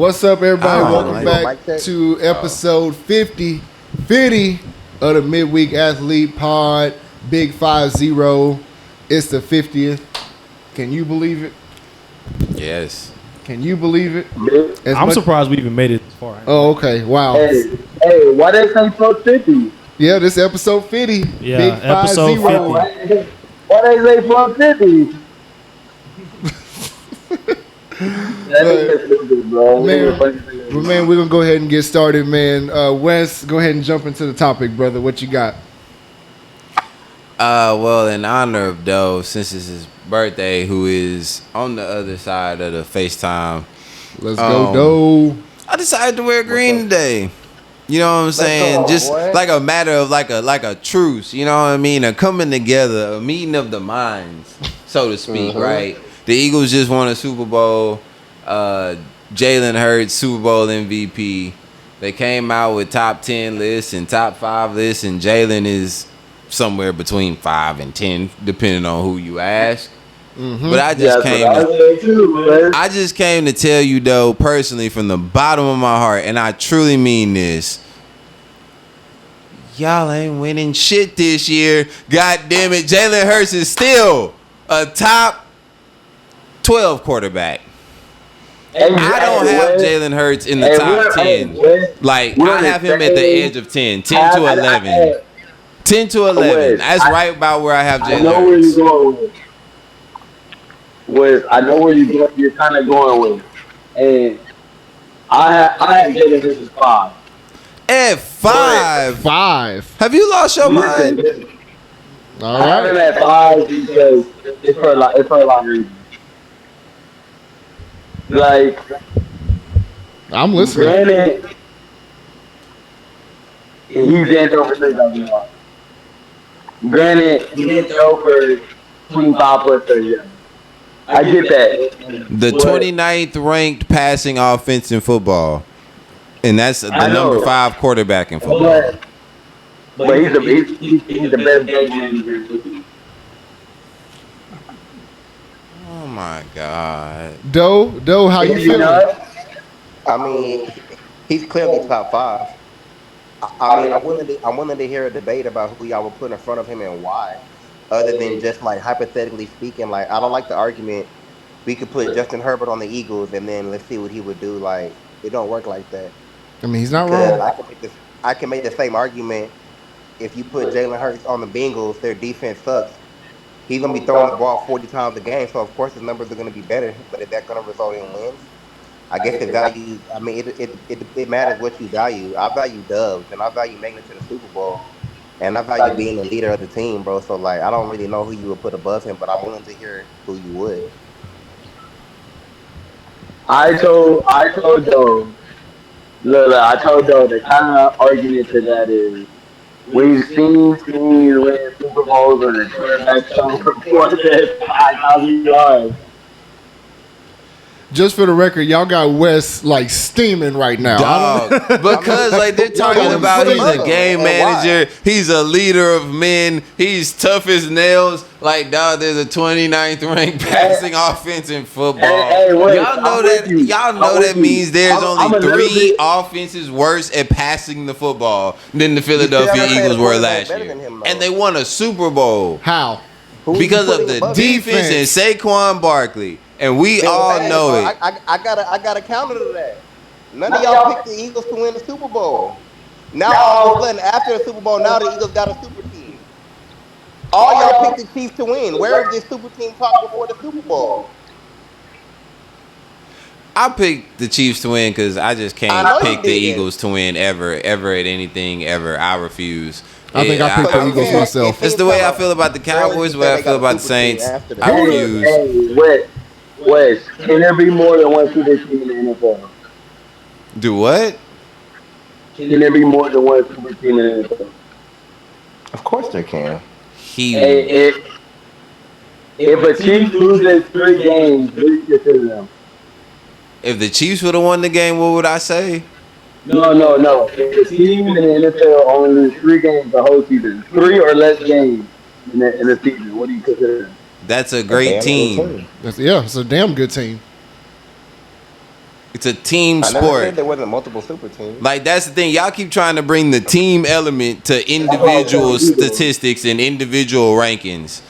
What's up, everybody? Welcome back Mic check. to episode 50 of the Midweek Athlete Pod. Big 5-0. It's the 50th. Can you believe it? Yes. Can you believe it? I'm surprised we even made it this far. Oh, okay. Wow. Hey, why they say plus 50? Yeah, this episode 50. Yeah, Big episode 5-0. 50. Why they say plus 50? That is stupid, bro. Man, we're going to go ahead and get started, man. Wes, go ahead and jump into the topic, brother. What you got? Well, in honor of Doe, since it's his birthday, who is on the other side of the FaceTime, Let's go, Doe. I decided to wear green today. You know what I'm saying? Just like a matter of like a truce. You know what I mean? A coming together, a meeting of the minds, so to speak. Right? The Eagles just won a Super Bowl. Jalen Hurts, Super Bowl MVP. They came out with top 10 lists and top 5 lists, and Jalen is somewhere between 5 and 10, depending on who you ask. But I just came to tell you, though, personally, from the bottom of my heart, and I truly mean this. Y'all ain't winning shit this year. God damn it. Jalen Hurts is still a top 12 quarterback. I don't have Jalen Hurts in the top 10. Like, I have him at the edge of 10 to 11. 10 to 11. That's right about where I have Jalen Hurts. I know where you're going with. I know where you're kind of going with. And I have Jalen Hurts as 5. At 5? 5. Have you lost your mind? All I have him right. at 5 because it's for a lot of reasons. Like, I'm listening. granted, he's in over 3,000 yards. Granted, he didn't throw for 25 plus 30 yards. I get that. The 29th ranked passing offense in football. And that's the number 5 quarterback in football. But he's the best game manager. Oh my God. Doe, how you feeling? know? I mean, he's clearly top 5. I mean, I'm willing to hear a debate about who y'all would put in front of him and why. Other than just like hypothetically speaking, like I don't like the argument. We could put Justin Herbert on the Eagles and then let's see what he would do. Like it don't work like that. I mean, he's not Because wrong. I can make the same argument if you put Jalen Hurts on the Bengals. Their defense sucks. He's gonna be throwing the ball 40 times a game, so of course his numbers are gonna be better. But is that gonna result in wins? I guess it value. I mean, it matters what you value. I value dubs, and I value making it to the Super Bowl, and I value being the leader of the team, bro. So like, I don't really know who you would put above him, but I'm willing to hear who you would. I told Joe. Look, I told Joe the kind of argument to that is we've seen teams win Super Bowls and the quarterback throw for 5,000 yards. Just for the record, y'all got Wes like steaming right now. Dog, because like they're talking about he's a game manager, he's a leader of men, he's tough as nails. Like, dog, there's a 29th ranked passing offense in football. Wait, y'all know that means there's only 3 offenses worse at passing the football than the Philadelphia Eagles were last year. And they won a Super Bowl. How? Because of the defense and Saquon Barkley. And we all know it. I got a counter to that. None of y'all picked the Eagles to win the Super Bowl. Now all of a sudden, after the Super Bowl, now the Eagles got a super team. All y'all picked the Chiefs to win. Where is this super team talk before the Super Bowl? I picked the Chiefs to win because I just can't pick the Eagles to win ever at anything ever. I refuse. I think I picked the Eagles myself. It's the way I feel about the Cowboys, the way I feel about the Saints. I refuse. Hey, Wes, can there be more than one super team in the NFL? Do what? Can there be more than one super team in the NFL? Of course there can. If a team loses 3 games, what do you consider them? If the Chiefs would have won the game, what would I say? No. If a team in the NFL only loses 3 games the whole season, 3 or less games in the season, what do you consider them? That's a great team. It's a damn good team. It's a team I never sport. said there wasn't multiple super teams. Like that's the thing. Y'all keep trying to bring the team element to individual statistics and individual rankings.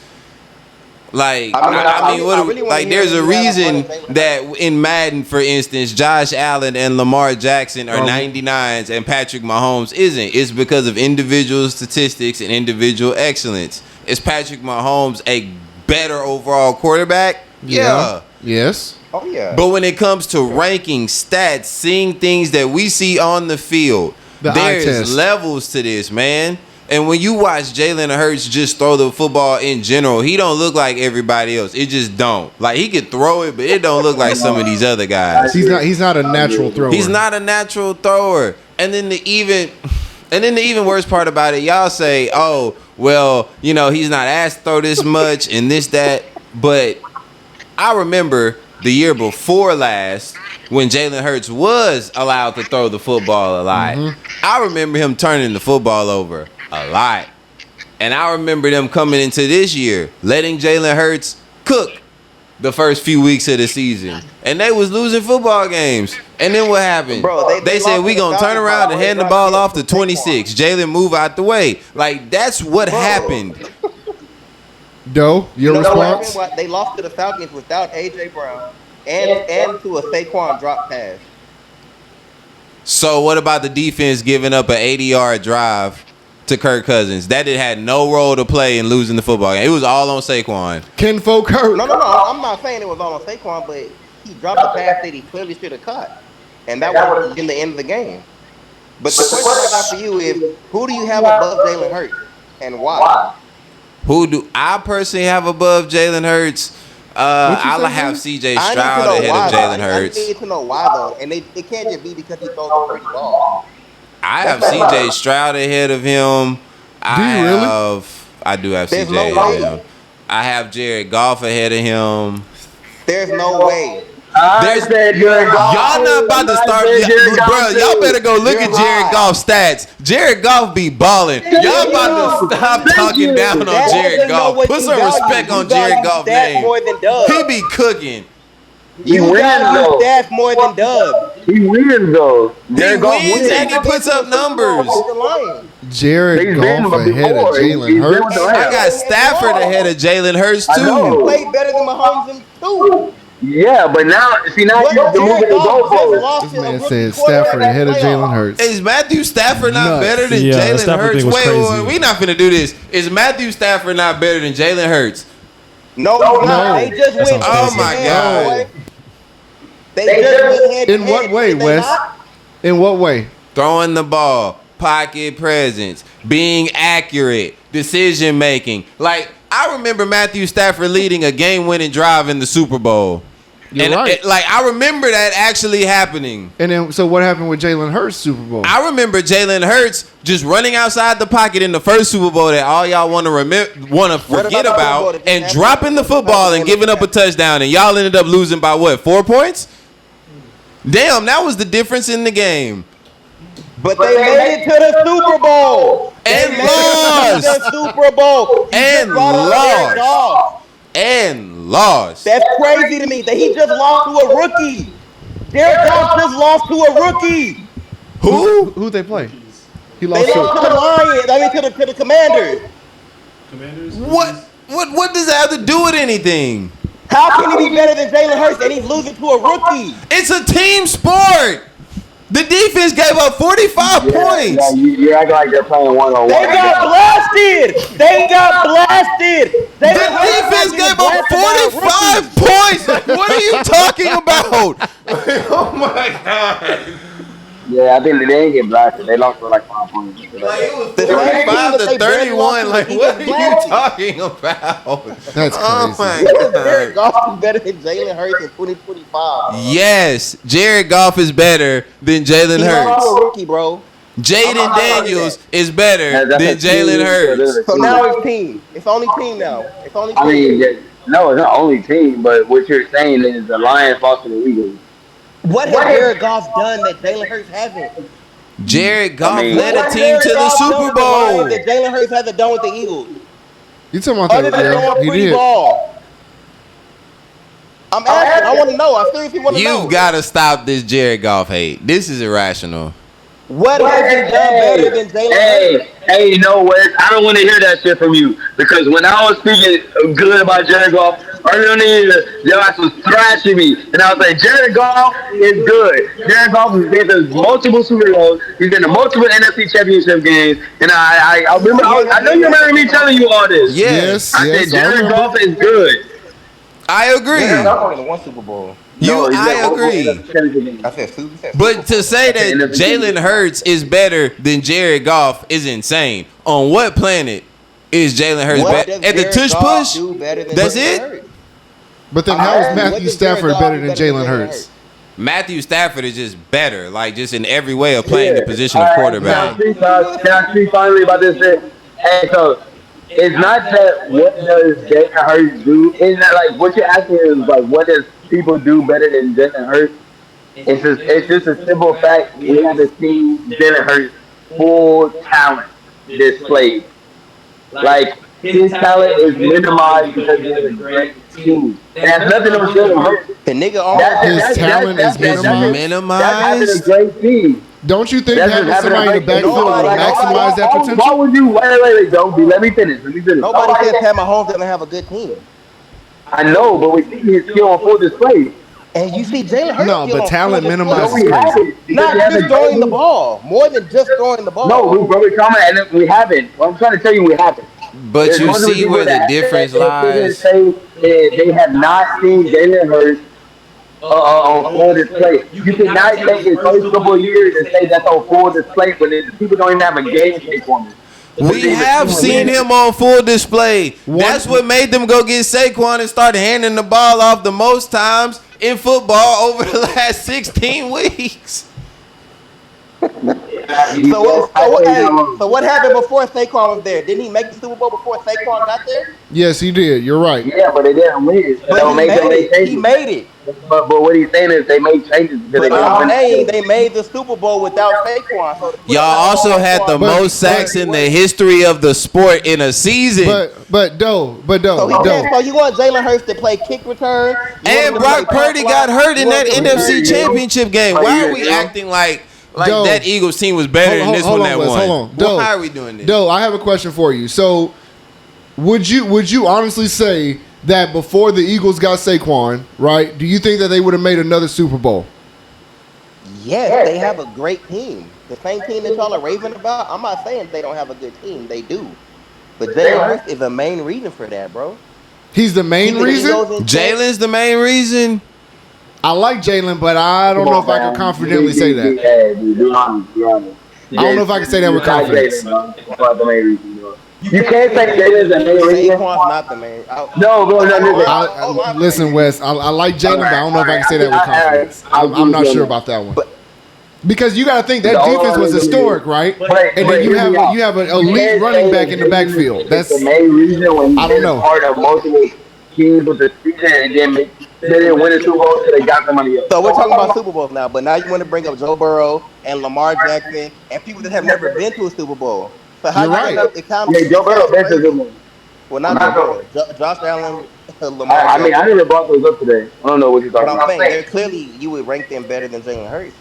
Like I mean, like there's a reason that in Madden, for instance, Josh Allen and Lamar Jackson are 99s and Patrick Mahomes isn't. It's because of individual statistics and individual excellence. Is Patrick Mahomes a better overall quarterback? Yeah. Yes. Oh yeah. But when it comes to ranking stats, seeing things that we see on the field, there's levels to this, man. And when you watch Jalen Hurts just throw the football in general, he don't look like everybody else. It just don't. Like he could throw it, but it don't look like some of these other guys. He's not a natural thrower. He's not a natural thrower. And then the even worse part about it, y'all say, oh, well, you know, he's not asked to throw this much and this, that. But I remember the year before last when Jalen Hurts was allowed to throw the football a lot. I remember him turning the football over a lot. And I remember them coming into this year, letting Jalen Hurts cook the first few weeks of the season. And they was losing football games. And then what happened? Bro, they said, we going to turn around and hand the ball off to 26. Jalen, move out the way. Like, that's what happened. Doe, your response? They lost to the Falcons without A.J. Brown and to a Saquon drop pass. So what about the defense giving up an 80-yard drive to Kirk Cousins? That had no role to play in losing the football game. It was all on Saquon. Kinfolk Kirk. No. I'm not saying it was all on Saquon, but he dropped a pass that he clearly should have caught. And that was in the end of the game. But the question I got for you is, who do you have above Jalen Hurts and why? Who do I personally have above Jalen Hurts? I'll have C.J. Stroud ahead of Jalen Hurts. I need to know why, though. And it can't just be because he throws a pretty ball. I have C.J. Stroud ahead of him. I do have C.J. ahead of him. I have Jared Goff ahead of him. There's no way. Y'all not about to start, bro. Y'all better go look at Jared Goff's stats. Jared Goff be balling. Y'all about to stop talking down on Jared Goff. Put some respect on Jared Goff's name. He be cooking. He wins though. Stats more than Dub. He wins though. He wins and he puts up numbers. Jared Goff ahead of Jalen Hurts. I got Stafford ahead of Jalen Hurts too. He played better than Mahomes too. Yeah, but now you're moving the goalposts. This man said Stafford ahead of Jalen Hurts. Is Matthew Stafford not better than Jalen Hurts? Wait, we not finna do this. Is Matthew Stafford not better than Jalen Hurts? No. They just went. Oh my God. They just went head to In what head. way, Wes? In what way? Throwing the ball, pocket presence, being accurate, decision making. Like, I remember Matthew Stafford leading a game-winning drive in the Super Bowl. You're right. I remember that actually happening. And then, so what happened with Jalen Hurts Super Bowl? I remember Jalen Hurts just running outside the pocket in the first Super Bowl that all y'all want to forget about, and dropping the football and giving up a touchdown, and y'all ended up losing by what, 4 points? Damn, that was the difference in the game. But they made it to the Super Bowl. And lost. The Super Bowl. And lost. And lost. That's crazy to me that he just lost to a rookie. Jared Goff just lost to a rookie. Who they play? He lost to the Lions. I mean, to the Commanders. What does that have to do with anything? How can he be better than Jalen Hurts and he's losing to a rookie? It's a team sport. The defense gave up 45 points. Yeah, you act like they're playing one-on-one. They got blasted. The defense gave up 45 points. What are you talking about? Oh my God. Yeah, I think they didn't get blasted. They lost for like 5 points. Like it was 45 to 31. Like what are you talking about? That's crazy. Oh my God. Jared Goff is better than Jalen Hurts in 2025. Yes, Jared Goff is better than Jalen Hurts. He's a rookie, bro. Jaden Daniels is better than Jalen Hurts. So now it's team. It's only team now. It's only team. I mean, no, it's not only team, but what you're saying is the Lions lost to the Eagles. What has Jared Goff done that Jalen Hurts hasn't? Jared Goff led a team to the Super Bowl. That Jalen Hurts hasn't done with the Eagles. You talking about that? Other than throwing He free did. ball. I'm asking. I want to know. I seriously want to know. You've got to stop this Jared Goff hate. This is irrational. What has he done better than Jalen Hurts? Hey, you know what? I don't want to hear that shit from you because when I was speaking good about Jared Goff earlier in the year, your ass was thrashing me, and I was like, Jared Goff is good. Jared Goff has been to multiple Super Bowls. He's been to multiple NFC Championship games, and I remember. I know you remember me telling you all this. Yes. I said Jared Goff is good. I agree. Jared Goff only won Super Bowl. I agree. I said Super Bowl. But to say that Jalen Hurts is better than Jared Goff is insane. On what planet is Jalen Hurts better? At the tush push? That's it? But then how is Matthew Stafford better than Jalen Hurts? Matthew Stafford is just better, like just in every way of playing the position of quarterback. Can I speak finally about this shit? Hey, so it's not that what does Jalen Hurts do? It's not like what you're asking is like what does people do better than Jalen Hurts? It's just a simple fact. We haven't seen Jalen Hurts full talent displayed. Like his talent is minimized because he has a great team. And that's nothing on Jalen Hurts. The nigga His talent is minimized. That's having a great team. Don't you think having somebody in the backfield will maximize that potential? Why would you wait, don't be. Let me finish. Nobody says Pat Mahomes doesn't have a good team. I know, but we see his skill on full display. And you see Jalen Hurts. No, but talent minimizes we crazy. Not just throwing the ball. More than just throwing the ball. No, we comment and we haven't. Well, I'm trying to tell you we haven't. But There's you see where the difference lies. They have not seen Jalen Hurts on full display. You cannot take his first couple of years and say that's on full display when people don't even have a game tape on it. We have seen him on full display. That's what made them go get Saquon and start handing the ball off the most times in football over the last 16 weeks. So what happened before Saquon was there? Didn't he make the Super Bowl before Saquon got there? Yes, he did. You're right. Yeah, but they didn't win. He made it. But what he's saying is they made changes. But they made the Super Bowl without Saquon. So y'all also had the most sacks in the history of the sport in a season. But So you want Jalen Hurts to play kick return? And Brock Purdy got hurt in that NFC Championship game. Why are we acting like that Eagles team was better than this one that won? Hold on. Why are we doing this? Doe, I have a question for you. So would you honestly say that before the Eagles got Saquon, right, do you think that they would have made another Super Bowl? Yes, they have a great team. The same team that y'all are raving about. I'm not saying they don't have a good team. They do. But Jalen Hurts is the main reason for that, bro. He's the main reason? Jalen's the main reason? I like Jalen, but I don't know if I can confidently say that. I don't know if I can say that with confidence. You can't say Jalen's the main reason. Saquon's not the main. No. Listen, Wes, I like Jalen, but I don't know if I can say that with confidence. I'm not sure about that one. Because you got to think that defense was historic, right? And then you have an elite running back in the backfield. That's the main reason when I don't know. Part of multiple teams with the season and then they didn't win the Super Bowl, so they got the money up. So we're talking about Super Bowls now, but now you want to bring up Joe Burrow and Lamar Jackson and people that have never been to a Super Bowl. So how You're right. Joe Burrow been to a Super Bowl. Well, not Joe Burrow. Josh Allen, Lamar. I never brought those up today. I don't know what you're talking about. But I'm saying clearly you would rank them better than Jalen Hurts.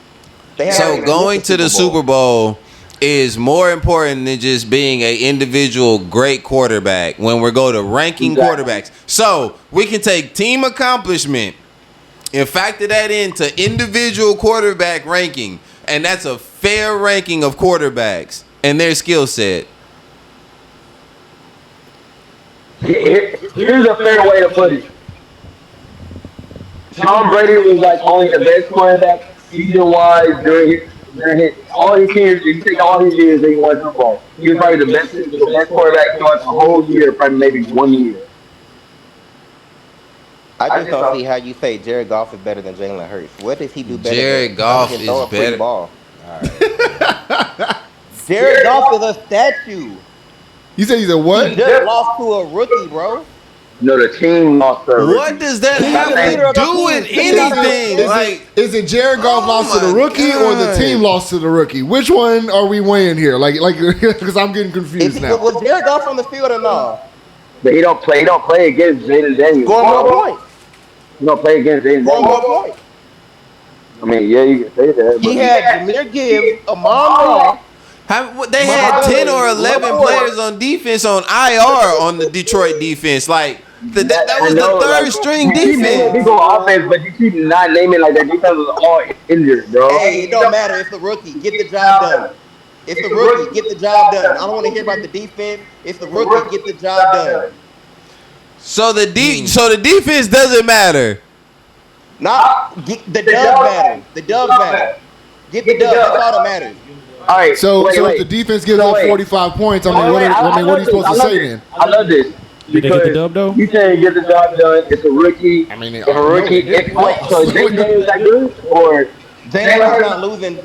So going to the Super Bowl is more important than just being an individual great quarterback when we go to ranking quarterbacks. So we can take team accomplishment and factor that into individual quarterback ranking. And that's a fair ranking of quarterbacks and their skill set. Here's a fair way to put it. Tom Brady was like only the best quarterback season-wise during all his years. You take all his years that he won Super Bowl. He was probably the best quarterback throughout the whole year, probably maybe 1 year. I just don't see how you say Jared Goff is better than Jalen Hurts. What does he do better? Jared Goff is better. Ball? Jared Goff is a statue. You said he's a what? He just lost to a rookie, bro. No, the team lost their rookie. What does that have to do with anything? Is it Jared Goff lost to the rookie or the team lost to the rookie? Which one are we weighing here? Like, because I'm getting confused now. Was Jared Goff on the field or no? But he don't play against Jaden Daniels. Score more points. You gonna play against Jaden One more Daniels? point. I mean, yeah, you can say that. He had Jameer Gibbs, Amon Ra. They had 10 or 11 players on defense on IR on the Detroit defense. Like, that was the third string defense. You go offense, but you keep not naming like that defense was all injured, bro. Hey, it don't matter. It's the rookie. Get the job done. It's the rookie. Get the job done. I don't want to hear about the defense. It's the rookie. Get the job done. So the defense doesn't matter. The dub matters. The dub matters. Get the dub. That's all that matters. All right. So if the defense gives up 45 points, what are you supposed to say then? I love this. Did they get the dub though? You saying get the job done? It's a rookie. I mean, if a rookie, so Jaden Daniels that good or Jalen Hurts not losing. No.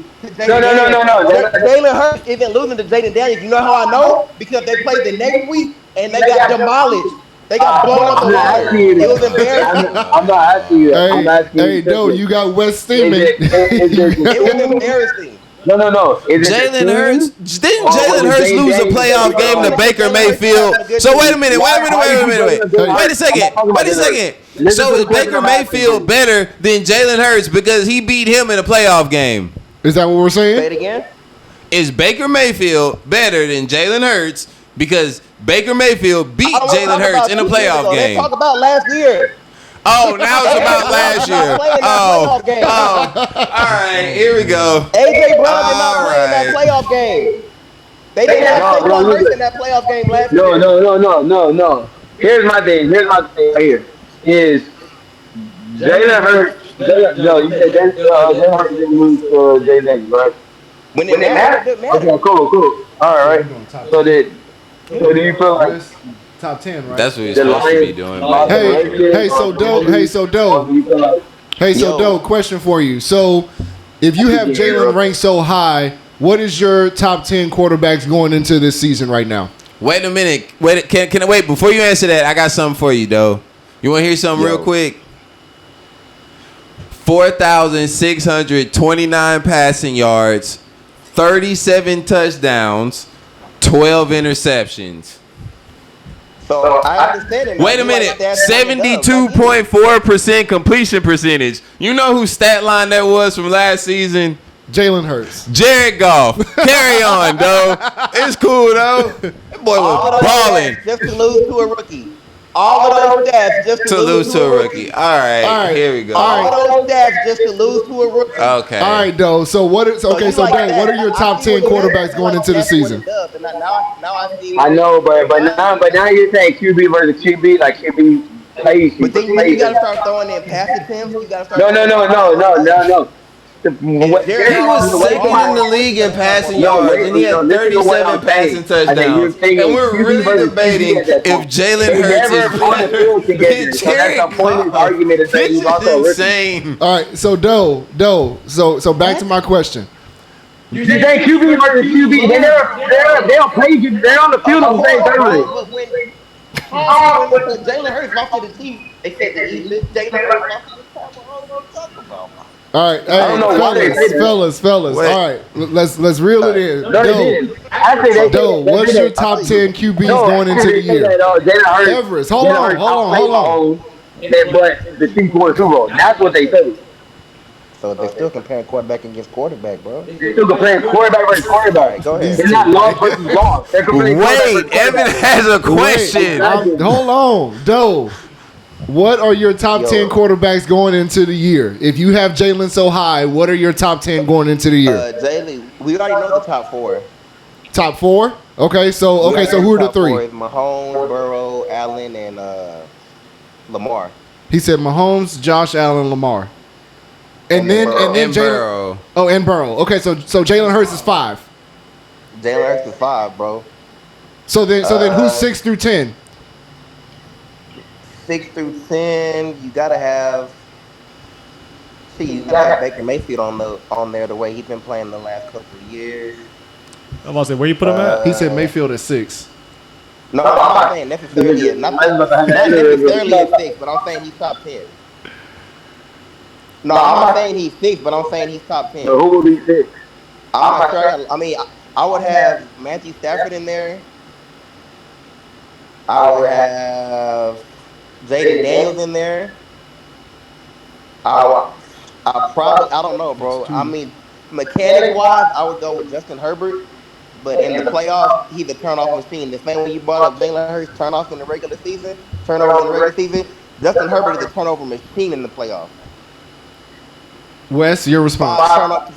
Jalen Hurts isn't losing to Jaden Daniels. You know how I know? Because they played the next week and they got demolished. They got blown up the water. It was embarrassing. I'm not asking you that. Hey, no, you got West Steeman. It was embarrassing. No. Jalen Hurts didn't Jalen Hurts lose a playoff game to Baker Mayfield? So wait a minute. Wait a second. So is Baker Mayfield better than Jalen Hurts because he beat him in a playoff game? Is that what we're saying? Say it again. Is Baker Mayfield better than Jalen Hurts because Baker Mayfield beat Jalen Hurts in a playoff game? Let's talk about last year. Oh, now it's about last year. All right, here we go. AJ Brown did not play in that playoff game. They didn't have Jalen Hurts in that playoff game last year. No. Here's my thing right here. Is Jalen Hurts? No, you said Jalen Hurts didn't lose to Jalen Daniels, right? When it mattered, Okay, cool. All right. So do you feel like top 10, right? That's what he's supposed to be doing. So Doe, question for you. So if you have Jalen ranked so high, what is your top 10 quarterbacks going into this season right now? Wait a minute. Can I wait before you answer that? I got something for you, Doe. You want to hear something real quick? 4,629 passing yards, 37 touchdowns, 12 interceptions. So I understand it. Wait a minute. 72.4% completion percentage. You know whose stat line that was from last season? Jalen Hurts. Jared Goff. Carry on, though. It's cool, though. That boy was balling. Just to lose to a rookie. All of those stats just to lose to a rookie. All right, here we go. All those stats just to lose to a rookie. Okay. All right, Doe. So what are Doe, what are your top 10 quarterbacks going into the season? I know, but now you're saying QB versus QB, like QB plays. But then you gotta start throwing in pass attempts. You gotta start. No. He was second in the league in passing yards, and he had 37 passing touchdowns. And we're really debating if Jalen Hurts is better than Jared Goff. This is insane. All right, so Doe. So back to my question. You say QB versus QB. They don't play you. They're on the field on the same time. When Jalen Hurts lost to the team, they said that he lit Jalen Hurts off to the top. All right, fellas. All right, let's reel it in. Doe, what's your top 10 QBs going into the year? Everest, hold on. But the team won Super Bowl. That's what they say. So they're still comparing quarterback against quarterback, bro. They're still comparing quarterback versus quarterback. Go ahead. It's not long versus long. Wait, Evan has a question. Hold on, Doe. What are your top 10 quarterbacks going into the year? If you have Jalen so high, what are your top 10 going into the year? Jalen, we already know the top 4. Top 4? Okay, so who are the 3? Is Mahomes, Burrow, Allen, and Lamar. He said Mahomes, Josh Allen, Lamar. And then Burrow. Oh, and Burrow. Okay, so Jalen Hurts is 5. Jalen Hurts is 5, bro. So then who's 6 through 10? 6 through 10, you gotta have. You gotta have Baker Mayfield on there the way he's been playing the last couple of years. I'm about to say, where you put him at? He said Mayfield at 6. No, I'm not saying necessarily. Not necessarily at 6, but I'm saying he's top 10. No, I'm not saying he's 6, but I'm saying he's top 10. So who will be 6? I'm not sure. I mean, I would have Matthew Stafford in there. I would have Jaden Daniels in there. I don't know, bro. I mean, mechanics wise, I would go with Justin Herbert. But in the playoffs, he's a turnoff machine. The same way you brought up Jalen Hurts turnovers in the regular season, Justin Herbert is a turnover machine in the playoffs. Wes, your response.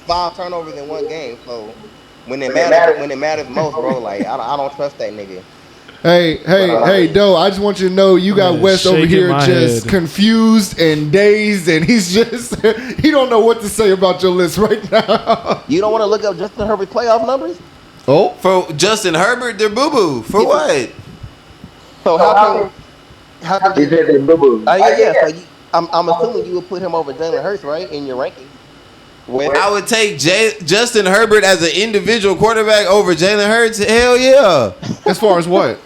Five turnovers in one game. So when it matters most, bro, like I don't trust that nigga. Hey, Doe, I just want you to know you got Wes over here just confused and dazed, and he's just, he don't know what to say about your list right now. You don't want to look up Justin Herbert's playoff numbers? Oh, for Justin Herbert, they're boo-boo. For what? So how can he said they're boo-boo? Yeah. So I'm assuming you would put him over Jalen Hurts, right, in your rankings? I would take Justin Herbert as an individual quarterback over Jalen Hurts. Hell yeah. As far as what?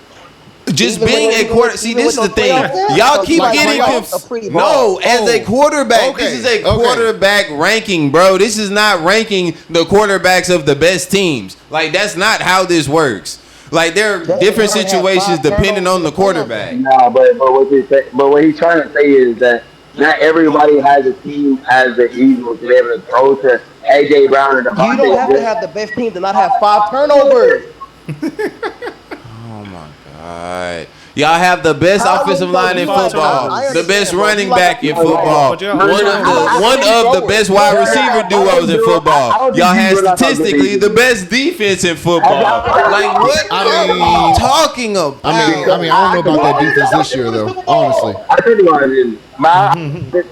Just being a quarterback. See, this is the thing. Y'all keep getting confused. No, as a quarterback, this is a quarterback ranking, bro. This is not ranking the quarterbacks of the best teams. Like, that's not how this works. Like, there are different situations depending on the quarterback. No, but what he's trying to say is that not everybody has a team as the Eagles to be able to throw to A.J. Brown or Devontae. You don't have to have the best team to not have 5 turnovers. Oh my God. Y'all have the best offensive line in football, the best running back in football, one of the best wide receiver duos in football. Y'all have statistically the best defense in football. Like, what are you talking about? I don't know about that defense this year, though. Honestly, I think you are.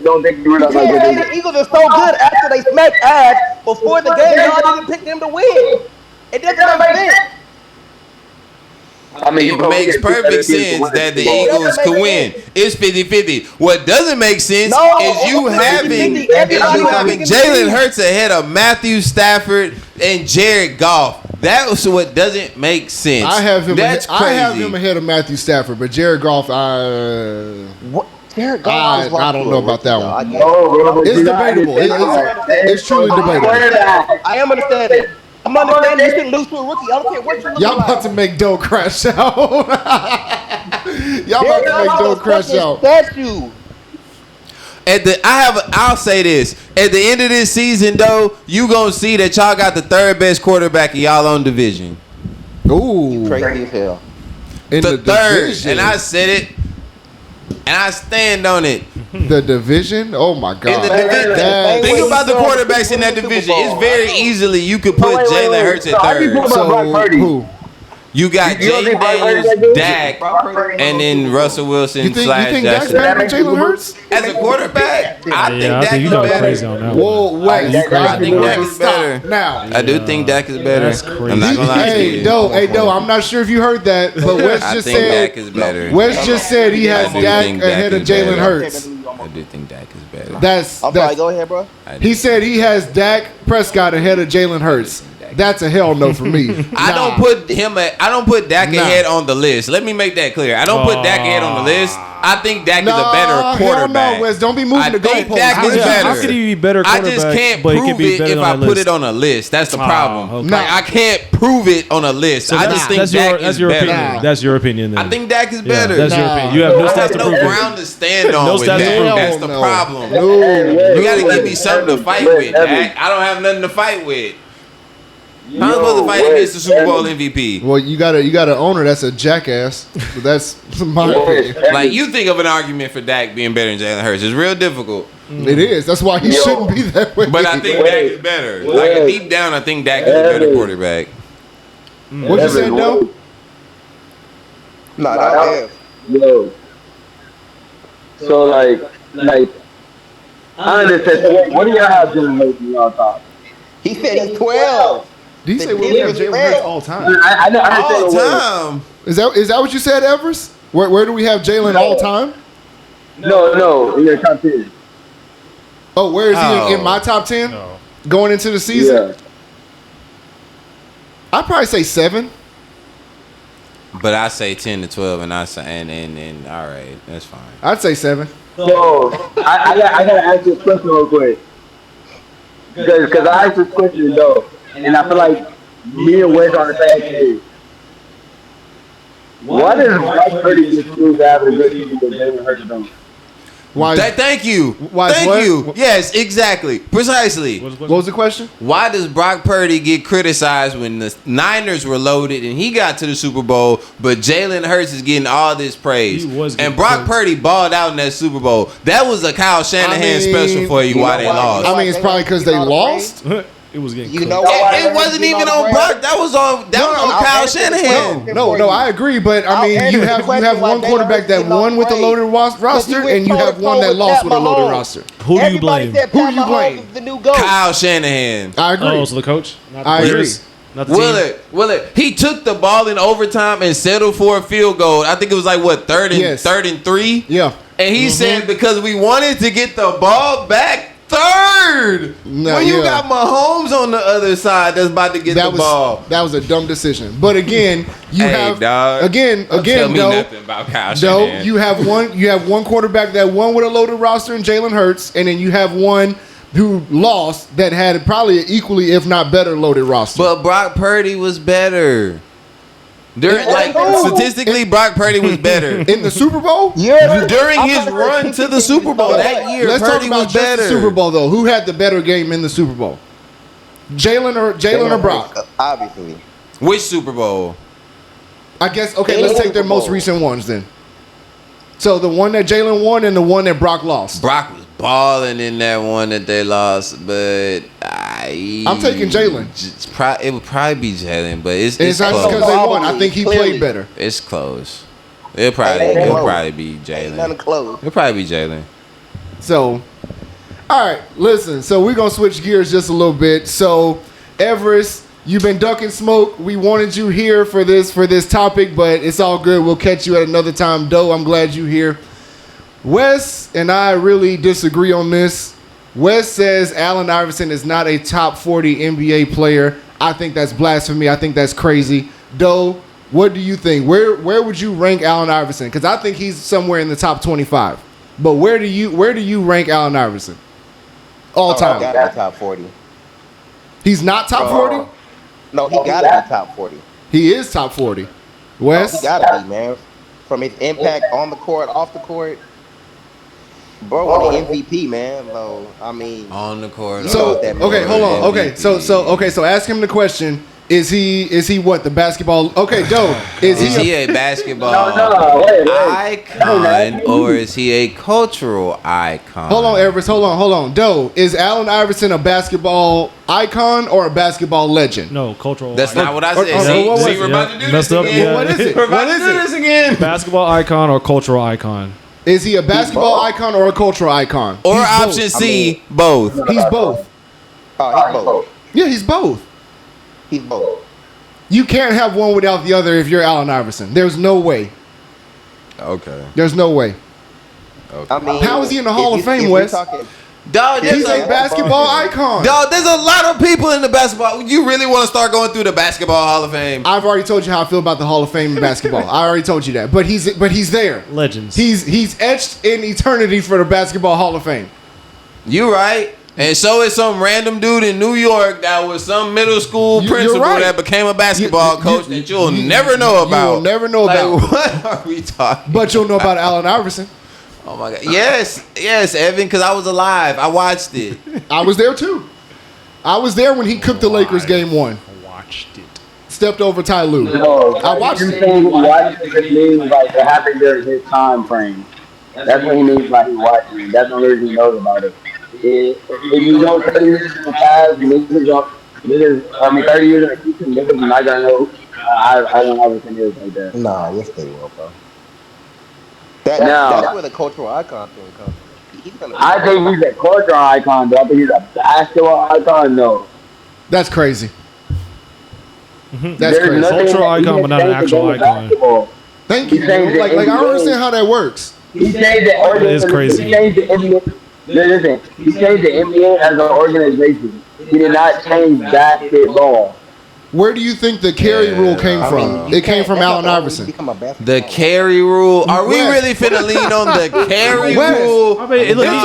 Don't think you realize the Eagles are so good after they smack ass before the game. Y'all didn't pick them to win. It doesn't make sense. I mean, it makes perfect sense that the Eagles could win. It's 50-50. What doesn't make sense is you having Jalen Hurts ahead of Matthew Stafford and Jared Goff. That's what doesn't make sense. I have him. That's crazy. I have him ahead of Matthew Stafford, but Jared Goff, Jared Goff I don't know about that one. No, it's debatable. It's truly debatable. I am understanding. I'm understanding you shouldn't lose to a rookie. I don't care what you're looking Y'all about to make Doe crash out. Y'all about to make Doe crash out. Statue. I'll say this. At the end of this season, though, you gonna see that y'all got the third best quarterback in y'all own division. Ooh, crazy as hell. In the third, division. and I said it, and I stand on it. The division? Oh my God! In the division, think about the quarterbacks in that division. It's very easily you could put Jalen Hurts at third. So who? You got Jay Daniels, Dak, and then Russell Wilson you think Dak's Jackson. better than Jalen Hurts? As a quarterback, I think Dak is crazy on better. that Whoa, wait! I think Dak is better. Now, I do think Dak is better. That's crazy. I'm not gonna lie to you. Hey, Doe, I'm not sure if you heard that, but Wes I just think said Dak is better. Wes just said he has Dak ahead of Jalen Hurts. I do think Dak is better. I'm sorry, go ahead, bro. He said he has Dak Prescott ahead of Jalen Hurts. That's a hell no for me. I don't put Dak ahead on the list. Let me make that clear. I don't put Dak ahead on the list. I think Dak is a better quarterback. No, Wes, don't be moving the goalposts. I think Dak is better. How could he be better quarterback? I just can't prove it if I put it on a list. That's the problem. Okay. Like, I can't prove it on a list. So I just think Dak is your better. opinion. That's your opinion. Then. I think Dak is better. That's your opinion. You have no stats to prove it. No ground to stand on No with stats to Dak. prove it. That's the problem. No. You got to give me something to fight with, Dak. I don't have nothing to fight with. How am I supposed to fight against the Super Bowl MVP? Well, you got an owner that's a jackass. So that's my opinion. Like, you think of an argument for Dak being better than Jalen Hurts. It's real difficult. It is. That's why he shouldn't be that way. But I think Dak is better. Like, deep down, I think Dak is a better quarterback. What you said, though? No, that is. Yo. So, like, I understand. What do y'all have Jalen Hurts in y'all top? He said he's 12. Did he say we have Jalen Hurts all time? I All time. Is that what you said, Everest? Where do we have Jalen all time? No, in your top 10. Oh, where is he in my top 10? No. Going into the season? Yeah. I'd probably say 7. But I say 10 to 12, and I say, and all right, that's fine. I'd say 7. So, I gotta ask you a question real quick. Because I asked this question, though, and I feel like me and Wes are on the same page. What is Brock Purdy just prove to have a good season with Jalen Hurts? Why? Thank you. Why is Thank what? you. Yes, exactly. Precisely. What was the question? Why does Brock Purdy get criticized when the Niners were loaded and he got to the Super Bowl, but Jalen Hurts is getting all this praise? And Brock Purdy balled out in that Super Bowl. That was a Kyle Shanahan special for you why they lost. I mean, it's probably because they lost. It was getting You know cooked. what? It wasn't even on Brock. That was on Kyle Shanahan. No, I agree, but I mean, you have one quarterback that won with a loaded roster, and you have one that lost with a loaded roster. Who do you blame? Who do you blame? The new GOAT. Kyle Shanahan. I agree. Oh, so the coach? Not the I agree. players? Not the team? Willard, he took the ball in overtime and settled for a field goal. I think it was like what third and 3. Yeah. And he said because we wanted to get the ball back third. No, when you got Mahomes on the other side that's about to get the ball. That was a dumb decision. But again, you have dog, again, tell me nothing about Kyle Shanahan. you have one quarterback that won with a loaded roster in Jalen Hurts, and then you have one who lost that had probably an equally, if not better, loaded roster. But Brock Purdy was better. Statistically, Brock Purdy was better in the Super Bowl. During his run to the Super Bowl that year. Let's Purdy talk about was just better. the Super Bowl though. Who had the better game in the Super Bowl? Jalen or Brock? Obviously. Which Super Bowl? I guess. Okay, let's take their most recent ones then. So the one that Jalen won and the one that Brock lost. Brock was balling in that one that they lost, but I'm taking Jalen. It would probably be Jalen, but it's not close. because they won. I think he played better. It's close. It'll probably be Jalen. Nothing close. It'll probably be Jalen. So, all right, listen. So we're gonna switch gears just a little bit. So, Everest, you've been ducking smoke. We wanted you here for this topic, but it's all good. We'll catch you at another time. Doe, I'm glad you're here. Wes and I really disagree on this. Wes says Allen Iverson is not a top 40 NBA player. I think that's blasphemy. I think that's crazy. Doe, what do you think? Where would you rank Allen Iverson? Because I think he's somewhere in the top 25. But where do you rank Allen Iverson? All time. He got to be top 40. He's not top 40? No, he got to be top 40. He is top 40. Wes? He got to be, man. From his impact on the court, off the court. Bro, won the MVP, man. So, I mean, on the court. So okay, hold on. Okay, so ask him the question. Is he what, the basketball? Okay, Doe. Is he a basketball wait. icon or is he a cultural icon? Hold on, Everest. Hold on. Doe, is Allen Iverson a basketball icon or a basketball legend? No, cultural That's icon. not what I said. See, we're about to do Messed this up, again. yeah. What is it? We're about to do this again. Basketball icon or cultural icon? Is he a basketball icon or a cultural icon? Or He's option both. C, both. He's both. oh, he's both. Yeah, he's both. He's both. You can't have one without the other if you're Allen Iverson. There's no way. Okay. There's no way. I mean, How is he in the Hall of Fame, Wes? Dog, He's a basketball icon. Dog, there's a lot of people in the basketball. You really want to start going through the basketball Hall of Fame? I've already told you how I feel about the Hall of Fame in basketball. I already told you that. But he's there. Legends. He's etched in eternity for the Basketball Hall of Fame. You right. And so is some random dude in New York that was some middle school You're principal right. that became a basketball coach that you'll never know about. You will never know about. What are we talking But you'll know about Allen Iverson. Oh my God. Yes, Evan, because I was alive. I watched it. I was there too. I was there when he cooked the Lakers game 1. Watched it. Stepped over Ty Lue. No, I watched you're it. saying watching it means like it happened during his time frame. That's what he means by he watching. That's the only reason he knows about it. If you know 30 years in the past, I mean 30 years in the future, niggas are not gonna know. I don't have anything else like that. Nah, yes they will, bro. No. That's where the cultural icon thing comes from. He's gonna I think he's a cultural icon, but I think he's a basketball icon. No, That's crazy. That's there's crazy. nothing Cultural that he icon, can but not an change actual the game of icon. basketball. Thank you. He changed the Like I don't NBA. understand how that works. He changed the That is crazy. He changed the NBA. Listen, he changed the NBA as an organization. He did not change basketball. Where do you think the carry rule came from? It came from Allen Iverson. The carry rule? Are we really finna lean on the carry rule? I mean, look, he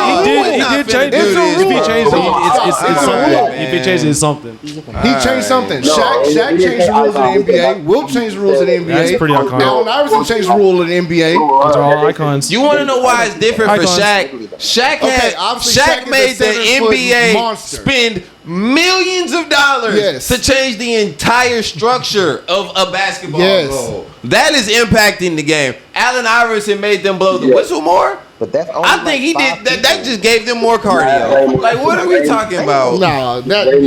did change it. If he changed it, it's something. If he changed it, it's something. He changed something. Shaq changed the rules in the NBA. Wilt changed the rules in the NBA. That's pretty iconic. Allen Iverson changed the rule in the NBA. Those are all icons. You want to know why it's different for Shaq? Shaq made the NBA spend millions of dollars to change the entire structure of a basketball goal. That is impacting the game. Allen Iverson made them blow the whistle more. But that's only I think he did. That just gave them more cardio. Like, what are we talking about? Nah,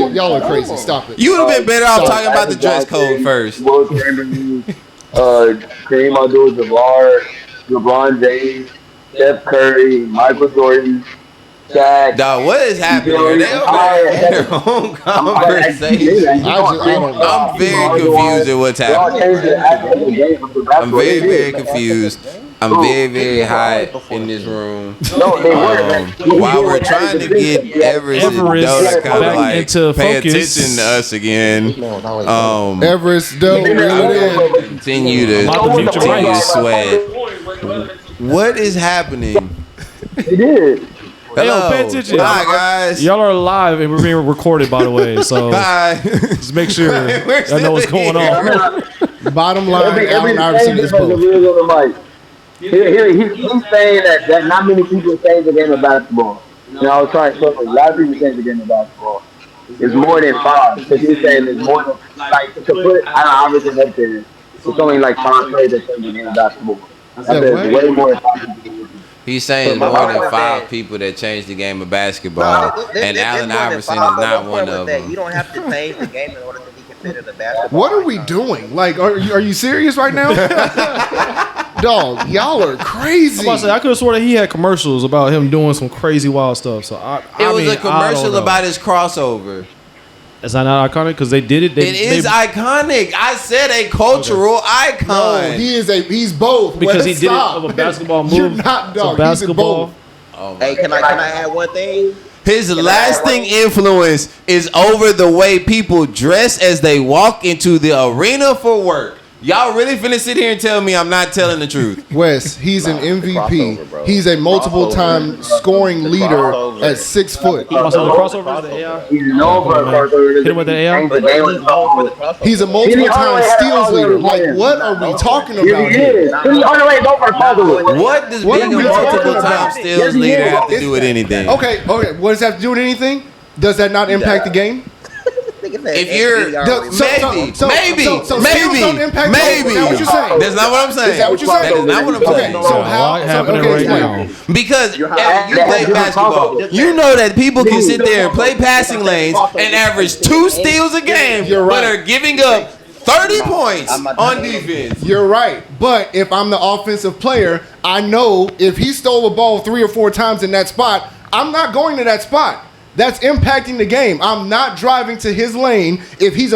y'all are crazy. Stop it. You would have been better off talking about the dress code first. Kareem Abdul-Jabbar, LeBron James, Steph Curry, Michael Jordan, Shaq. Dog, what is happening here? They over their own conversation. I'm very confused at what's happening. I'm very, very confused. I'm very, very high in this room. While we're trying to get Everest and Doe to kind of like pay attention to us again. Everest, Doe, continue to sweat. What is happening? It is. Hello. Hey, pay attention. Hi, guys. Y'all are live and we're being recorded, by the way. So just make sure I know what's going on. Bottom line, Allen Iverson is both. He's saying that not many people change the game of basketball. You know, I was trying to say a lot of people change the game of basketball. It's more than 5. Because he's saying it's more than, like, to put Allen Iverson up there, it's only like 5 players that change the game of basketball. That's way more than 5 people. He's saying more than 5 people that changed the game of basketball, and Allen Iverson is not one of them. You don't have to change the game in order to be considered a basketball. What are we doing? Like, are you serious right now? Dog, y'all are crazy. I could have sworn that he had commercials about him doing some crazy wild stuff. So it was a commercial about his crossover. Is that not iconic? Because they did it. It is iconic. I said a cultural icon. No, he's both. Because he did it of a basketball move. You're not, dog. Basketball. Hey, can I add one thing? His lasting influence is over the way people dress as they walk into the arena for work. Y'all really finna sit here and tell me I'm not telling the truth? Wes, he's an MVP. He's a multiple-time scoring leader at 6 foot. Also, the crossover is the AI. He's known for the crossover. Hit him with the AI. He's a multiple-time steals leader. Like, what are we talking about here? What does being a multiple-time steals leader have to do with anything? Okay. What does that have to do with anything? Does that not impact the game? If you're maybe. Is that what you're saying? That's not what I'm saying. Is that what you're saying? That is not what I'm saying. Okay, so how happening right now? Because if you play basketball, you know that people can sit there and play passing lanes and average 2 steals a game, but are giving up 30 points on defense. You're right. But if I'm the offensive player, I know if he stole a ball 3 or 4 times in that spot, I'm not going to that spot. That's impacting the game. I'm not driving to his lane. If he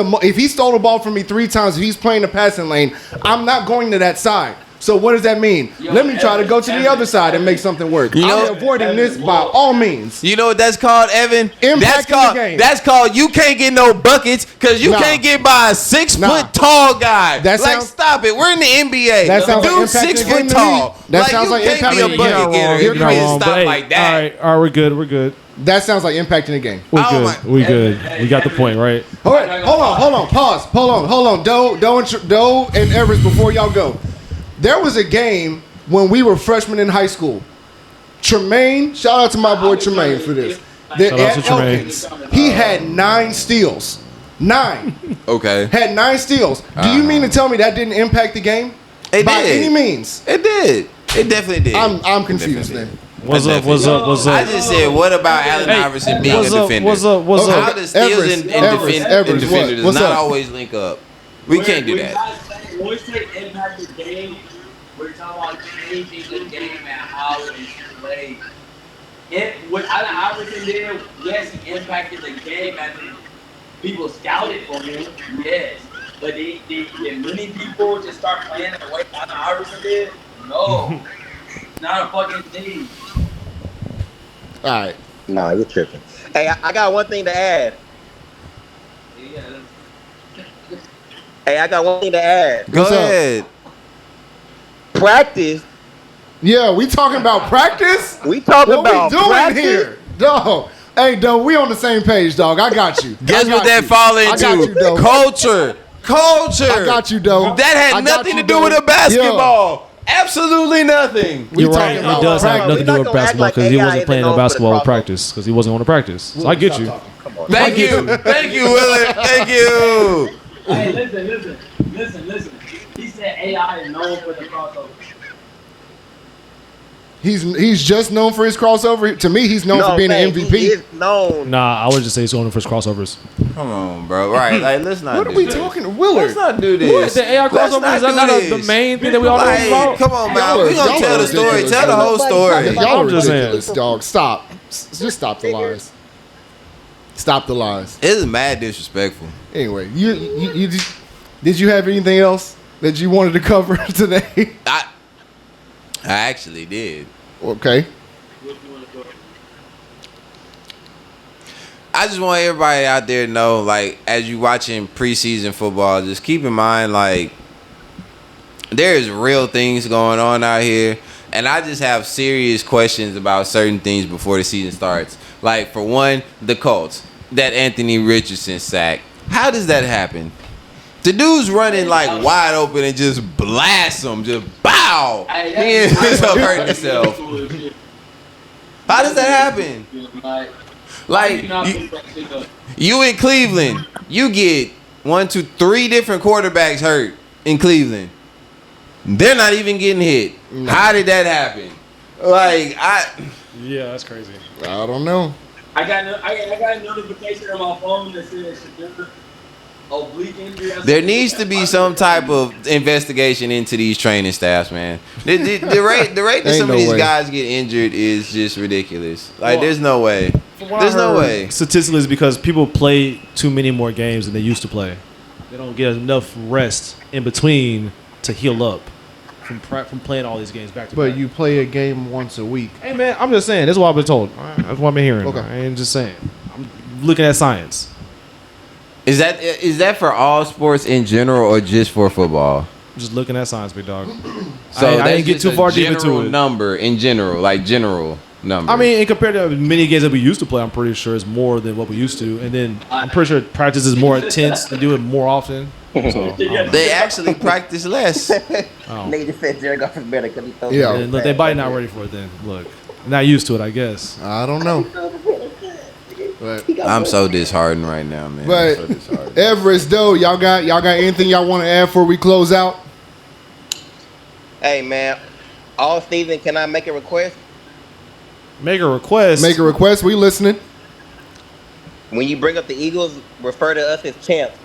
stole the ball from me 3 times, if he's playing the passing lane, I'm not going to that side. So what does that mean? Let me try to go to the other side and make something work. I'm avoiding this by all means. You know what that's called, Evan? Impacting the game. That's called you can't get no buckets because you can't get by a 6 foot tall guy. Stop it. We're in the NBA. That sounds like 6 foot tall. That sounds like impacting the game. You're wrong. Stop like that. All right, we're good. We're good. That sounds like impacting the game. We good. We got the point, right? All right. Hold on. Pause. Hold on. Doe and Everest, before y'all go. There was a game when we were freshmen in high school. Tremaine, shout out to my boy Tremaine for this. Shout out to Tremaine. He had 9 steals. 9. Okay. Had 9 steals. Do you mean to tell me that didn't impact the game? It By did. any means? It did. It definitely did. I'm confused then. What's up? I just said, what about Allen Iverson being a defender? What's up? How does steals and defender does not always link up? We can't do that. When we say impact the game, we're talking about changing the game and how it's played. What Allen Iverson did, yes, he impacted the game as people scouted for him, yes. But did many people just start playing the way Allen Iverson did? No. Not a fucking thing. All right. Nah, you're tripping. Hey, I got one thing to add. Hey, I got one thing to add. Go ahead. Practice. Yeah, we talking about practice? We talking what about we doing practice? here? Dog. Hey, dog, we on the same page, dog. I got you. Guess what that fall into? I got you, dog. Culture. I got you, dog. That had nothing to do with a basketball. Absolutely nothing. You're right. It does have nothing to do with basketball because he wasn't playing no basketball in practice because he wasn't going to practice. So I get you. Thank you. Thank you, Willard. Thank you. Hey, listen. He said AI is known for the crossover. He's just known for his crossover. To me, he's known for being an MVP. He is known. Nah, I would just say he's going for his crossovers. Come on, bro. Right. Like, let's not What are we talking to Willard? Let's not do this. The AI crossover is not the main thing that we all know about. Come on, man. We're going to tell the story. Tell the whole story. Y'all are ridiculous, dog. Stop. Just stop the lies. Stop the lies. It is mad disrespectful. Anyway, you did you have anything else that you wanted to cover today? I actually did. Okay. I just want everybody out there to know, like, as you watching preseason football, just keep in mind, like, there's real things going on out here, and I just have serious questions about certain things before the season starts. Like, for one, the Colts, that Anthony Richardson sack. How does that happen? The dude's running like wide open and just blast him, just bow. He ends up hurting himself. How does that happen? Like you in Cleveland, you get 1, 2, 3 different quarterbacks hurt in Cleveland. They're not even getting hit. How did that happen? Yeah, that's crazy. I don't know. I got a notification on my phone that says oblique injury. There needs to be some type of investigation into these training staffs, man. The rate that some of these guys get injured is just ridiculous. Like, there's no way. There's no way. Statistically, it's because people play too many more games than they used to play. They don't get enough rest in between to heal up from playing all these games back to back. But you play a game once a week. Hey, man, I'm just saying. That's what I've been told. That's what I've been hearing. Okay. I ain't just saying. I'm looking at science. Is that for all sports in general or just for football? Just looking at science, big dog. So I didn't get too far deep into it. Number in general, like general number. I mean, in compared to many games that we used to play, I'm pretty sure it's more than what we used to. And then I'm pretty sure practice is more intense. They do it more often. So, they actually practice less. Nate just said Jared Goff is better because he throws. Yeah. Look, they probably not ready for it then. Look, not used to it, I guess. I don't know. But I'm so disheartened right now, man. But I'm so disheartened. Everest, though, y'all got anything y'all want to add before we close out? Hey, man. All season, can I make a request? Make a request. Make a request. We listening. When you bring up the Eagles, refer to us as champs.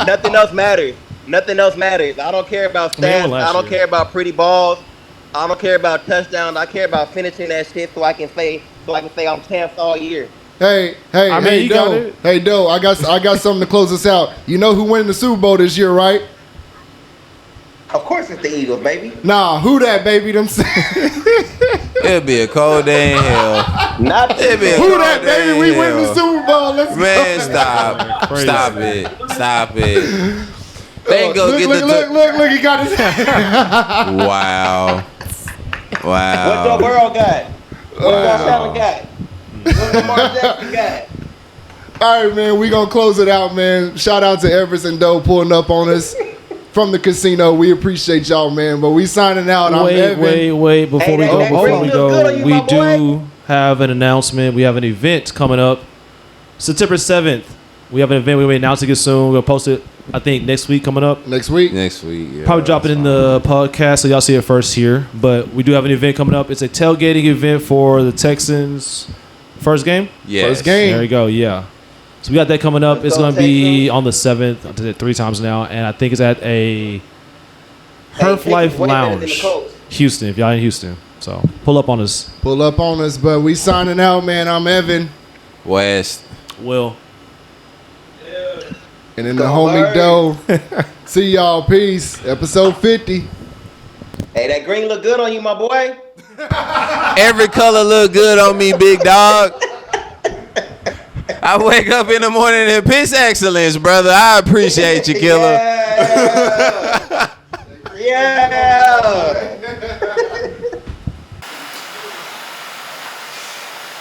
Nothing else matters. Nothing else matters. I don't care about stats. I don't care about pretty balls. I don't care about touchdowns. I care about finishing that shit so I can say I'm champs all year. Hey, Doe. Hey, Doe, I got something to close us out. You know who won the Super Bowl this year, right? Of course it's the Eagles, baby. Nah, who that, baby? Them It'll be a cold day in hell. Who that, baby? We win the Super Bowl. Let's man, go. Stop it. Look, he got his Wow. What Joe Burrow got? What Josh Allen got? What Lamar Jackson got? All right, man, we going to close it out, man. Shout out to Everest and Doe pulling up on us from the casino. We appreciate y'all, man. But we signing out. Wait. Before we go, we do have an announcement. We have an event coming up. September 7th. We have an event we're announcing it soon. We're going to post it, I think, next week coming up. Next week, yeah. Probably drop it in the podcast so y'all see it first here. But we do have an event coming up. It's a tailgating event for the Texans' first game? Yes. First game. There you go, yeah. So we got that coming up. It's going to be on the 7th. I did it 3 times now. And I think it's at a Herf Life Lounge. Houston, if y'all in Houston. So pull up on us. But we signing out, man. I'm Evan. West. Will. And then the homie Doe. See y'all. Peace. Episode 50. Hey, that green look good on you, my boy. Every color look good on me, big dog. I wake up in the morning and piss excellence, brother. I appreciate you, killer. Yeah.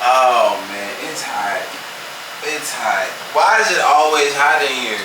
Oh man, it's hot. It's hot. Why is it always hot in here?